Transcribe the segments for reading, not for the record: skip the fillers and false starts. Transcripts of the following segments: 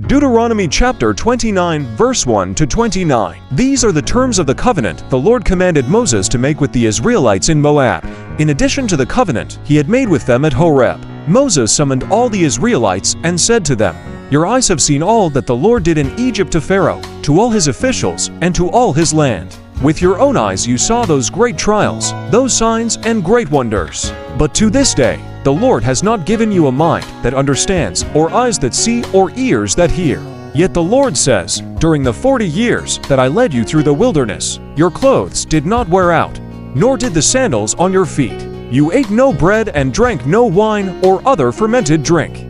Deuteronomy chapter 29, verse 1 to 29. These are the terms of the covenant the Lord commanded Moses to make with the Israelites in Moab, in addition to the covenant he had made with them at Horeb. Moses summoned all the Israelites and said to them, "Your eyes have seen all that the Lord did in Egypt to Pharaoh, to all his officials, and to all his land. With your own eyes you saw those great trials, those signs and great wonders. But to this day, the Lord has not given you a mind that understands, or eyes that see, or ears that hear. Yet the Lord says, during the 40 years that I led you through the wilderness, your clothes did not wear out, nor did the sandals on your feet. You ate no bread and drank no wine or other fermented drink.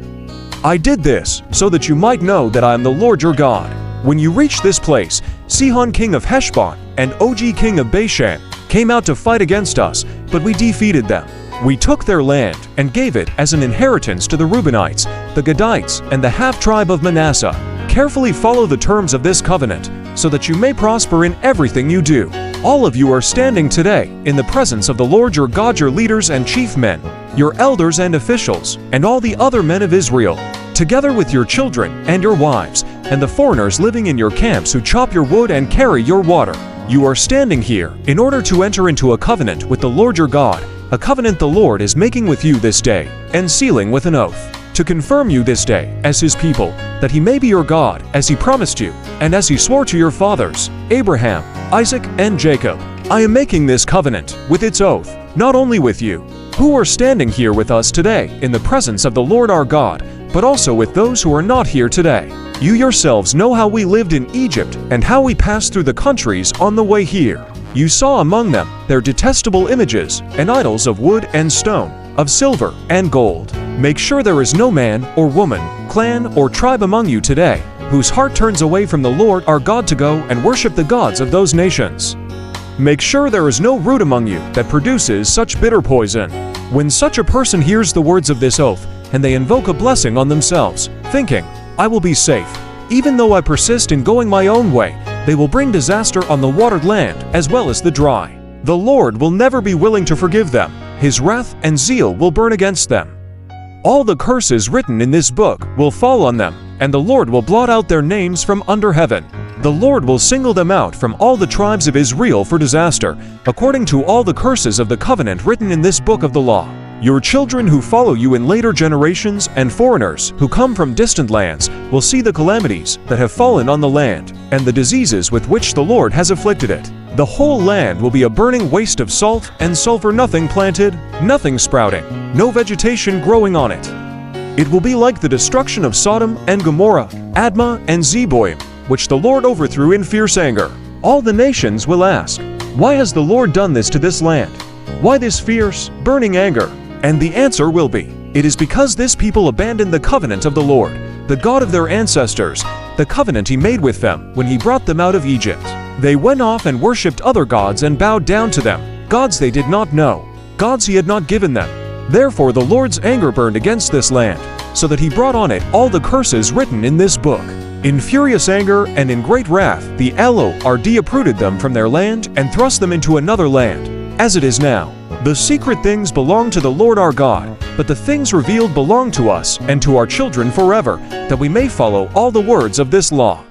I did this so that you might know that I am the Lord your God. When you reach this place, Sihon king of Heshbon and Og king of Bashan came out to fight against us, but we defeated them. We took their land and gave it as an inheritance to the Reubenites, the Gadites, and the half-tribe of Manasseh. Carefully follow the terms of this covenant, so that you may prosper in everything you do. All of you are standing today in the presence of the Lord your God, your leaders and chief men, your elders and officials, and all the other men of Israel, together with your children and your wives, and the foreigners living in your camps who chop your wood and carry your water. You are standing here in order to enter into a covenant with the Lord your God, a covenant the Lord is making with you this day, and sealing with an oath, to confirm you this day as his people, that he may be your God, as he promised you, and as he swore to your fathers, Abraham, Isaac, and Jacob. I am making this covenant with its oath, not only with you, who are standing here with us today in the presence of the Lord our God, but also with those who are not here today. You yourselves know how we lived in Egypt and how we passed through the countries on the way here. You saw among them their detestable images and idols of wood and stone, of silver and gold. Make sure there is no man or woman, clan or tribe among you today whose heart turns away from the Lord our God to go and worship the gods of those nations. Make sure there is no root among you that produces such bitter poison. When such a person hears the words of this oath, and they invoke a blessing on themselves, thinking, I will be safe, even though I persist in going my own way, they will bring disaster on the watered land as well as the dry. The Lord will never be willing to forgive them. His wrath and zeal will burn against them. All the curses written in this book will fall on them, and the Lord will blot out their names from under heaven. The Lord will single them out from all the tribes of Israel for disaster, according to all the curses of the covenant written in this book of the law. Your children who follow you in later generations and foreigners who come from distant lands will see the calamities that have fallen on the land, and the diseases with which the Lord has afflicted it. The whole land will be a burning waste of salt and sulfur, nothing planted, nothing sprouting, no vegetation growing on it. It will be like the destruction of Sodom and Gomorrah, Admah and Zeboim, which the Lord overthrew in fierce anger. All the nations will ask, why has the Lord done this to this land? Why this fierce, burning anger? And the answer will be, it is because this people abandoned the covenant of the Lord, the God of their ancestors, the covenant he made with them when he brought them out of Egypt. They went off and worshipped other gods and bowed down to them, gods they did not know, gods he had not given them. Therefore the Lord's anger burned against this land, so that he brought on it all the curses written in this book. In furious anger and in great wrath, the Lord uprooted them from their land and thrust them into another land, as it is now. The secret things belong to the Lord our God, but the things revealed belong to us and to our children forever, that we may follow all the words of this law.